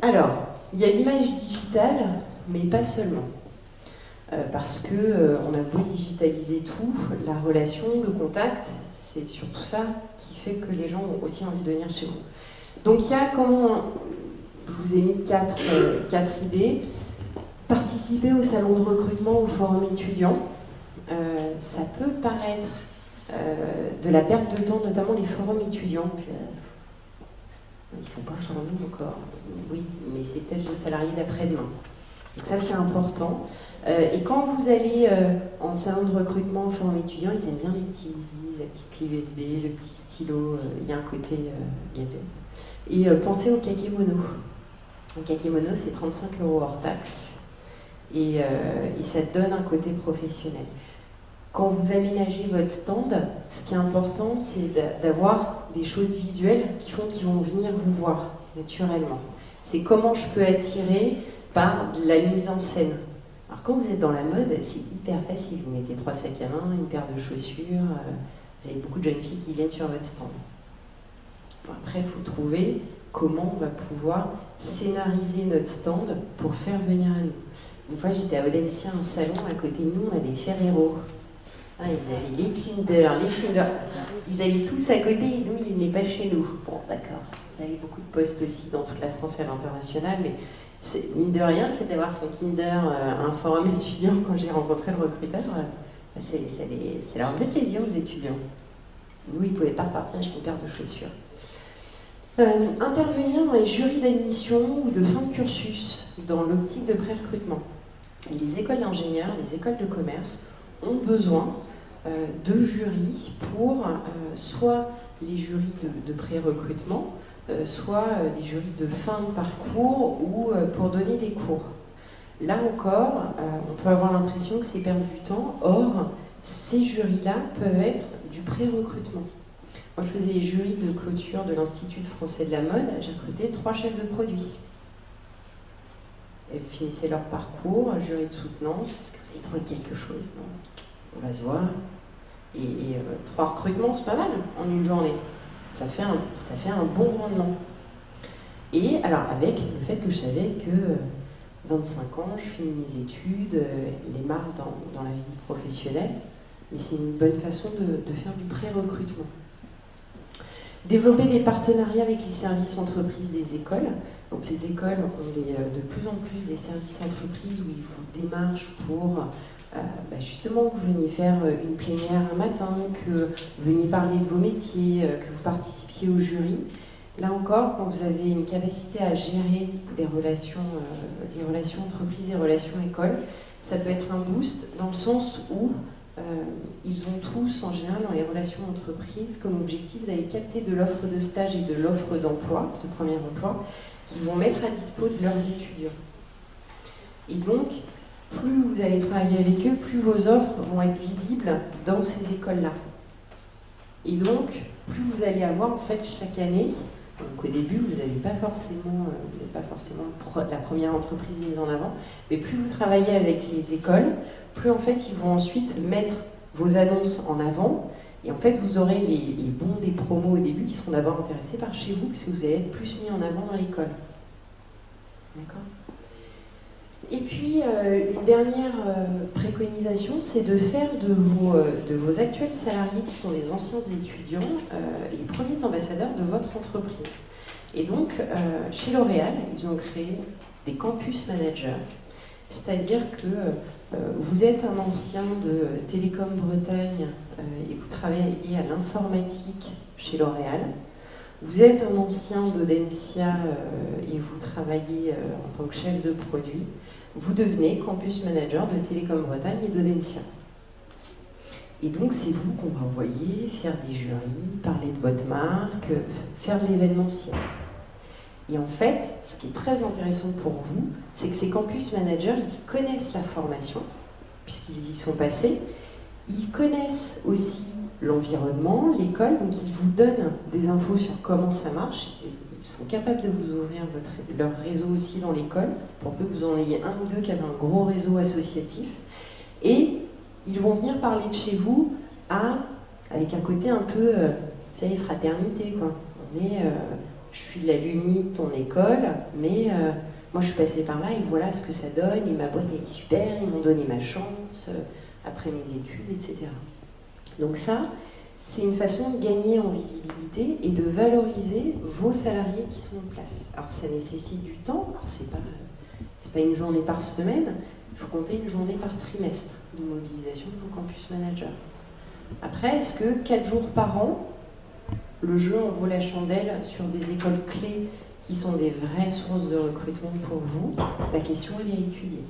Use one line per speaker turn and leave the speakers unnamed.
Alors, il y a l'image digitale, mais pas seulement. Parce que on a beau digitaliser tout, la relation, le contact, c'est surtout ça qui fait que les gens ont aussi envie de venir chez vous. Donc il y a comment, je vous ai mis quatre idées. Participer au salon de recrutement, au forum étudiant, ça peut paraître de la perte de temps, notamment les forums étudiants. Ils ne sont pas formés encore, oui, mais c'est peut-être vos salariés d'après-demain. Donc ça c'est important. Et quand vous allez en salon de recrutement, au forum étudiant, ils aiment bien les petits goodies, la petite clé USB, le petit stylo, il y a un côté gadget. Et pensez au kakémono. Un kakémono c'est 35 € hors taxe. Et ça donne un côté professionnel. Quand vous aménagez votre stand, ce qui est important, c'est d'avoir des choses visuelles qui font qu'ils vont venir vous voir naturellement. C'est comment je peux attirer par de la mise en scène. Alors quand vous êtes dans la mode, c'est hyper facile. Vous mettez 3 sacs à main, une paire de chaussures, vous avez beaucoup de jeunes filles qui viennent sur votre stand. Bon, après, il faut trouver comment on va pouvoir scénariser notre stand pour faire venir à nous. Une fois, j'étais à Audencia, un salon, à côté de nous, on avait Ferrero. Ah, ils avaient les Kinder. Ils allaient tous à côté et nous, ils venaient pas chez nous. Bon, d'accord. Ils avaient beaucoup de postes aussi dans toute la France et à l'international, mais mine de rien, le fait d'avoir son Kinder à un forum étudiant, quand j'ai rencontré le recruteur, ça leur faisait plaisir aux étudiants. Nous, ils ne pouvaient pas repartir avec une paire de chaussures. Intervenir dans les jurys d'admission ou de fin de cursus dans l'optique de pré-recrutement. Les écoles d'ingénieurs, les écoles de commerce ont besoin de jurys pour soit les jurys de pré-recrutement, soit les jurys de fin de parcours ou pour donner des cours. Là encore, on peut avoir l'impression que c'est perdre du temps. Or, ces jurys-là peuvent être du pré-recrutement. Moi, je faisais les jurys de clôture de l'Institut français de la mode. J'ai recruté 3 chefs de produits. Elles finissaient leur parcours, jury de soutenance. Est-ce que vous avez trouvé quelque chose? Non. On va se voir. Et 3 recrutements, c'est pas mal en une journée. Ça fait un bon rendement. Et alors, avec le fait que je savais que 25 ans, je finis mes études, les marques dans la vie professionnelle, mais c'est une bonne façon de faire du pré-recrutement. Développer des partenariats avec les services entreprises des écoles. Donc les écoles ont de plus en plus des services entreprises où ils vous démarchent pour justement que vous veniez faire une plénière un matin, que vous veniez parler de vos métiers, que vous participiez au jury. Là encore, quand vous avez une capacité à gérer des relations, les relations entreprises et relations écoles, ça peut être un boost dans le sens où ils ont tous, en général, dans les relations entreprises, comme objectif d'aller capter de l'offre de stage et de l'offre d'emploi, de premier emploi, qu'ils vont mettre à dispo de leurs étudiants. Et donc, plus vous allez travailler avec eux, plus vos offres vont être visibles dans ces écoles-là. Et donc, plus vous allez avoir, en fait, chaque année, donc au début, vous n'êtes pas forcément la première entreprise mise en avant, mais plus vous travaillez avec les écoles, plus en fait ils vont ensuite mettre vos annonces en avant, et en fait vous aurez les bons des promos au début qui seront d'abord intéressés par chez vous, parce que vous allez être plus mis en avant dans l'école. D'accord ? Et puis, une dernière préconisation, c'est de faire de vos actuels salariés, qui sont les anciens étudiants, les premiers ambassadeurs de votre entreprise. Et donc, chez L'Oréal, ils ont créé des campus managers, c'est-à-dire que vous êtes un ancien de Télécom Bretagne et vous travaillez à l'informatique chez L'Oréal. Vous êtes un ancien d'Audencia et vous travaillez en tant que chef de produit. Vous devenez campus manager de Télécom Bretagne et d'Audencia. Et donc c'est vous qu'on va envoyer faire des jurys, parler de votre marque, faire de l'événementiel. Et en fait, ce qui est très intéressant pour vous, c'est que ces campus managers, ils connaissent la formation, puisqu'ils y sont passés, ils connaissent aussi l'environnement, l'école, donc ils vous donnent des infos sur comment ça marche. Ils sont capables de vous ouvrir leur réseau aussi dans l'école, pour peu que vous en ayez un ou deux qui avaient un gros réseau associatif. Et ils vont venir parler de chez vous avec un côté un peu, vous savez, fraternité, quoi. je suis l'alumni de ton école, mais moi je suis passée par là et voilà ce que ça donne, et ma boîte elle est super, ils m'ont donné ma chance après mes études, etc. Donc ça, c'est une façon de gagner en visibilité et de valoriser vos salariés qui sont en place. Alors ça nécessite du temps, alors c'est pas une journée par semaine, il faut compter une journée par trimestre de mobilisation de vos campus managers. Après, est-ce que 4 jours par an, le jeu en vaut la chandelle sur des écoles clés qui sont des vraies sources de recrutement pour vous? La question, elle est à étudier.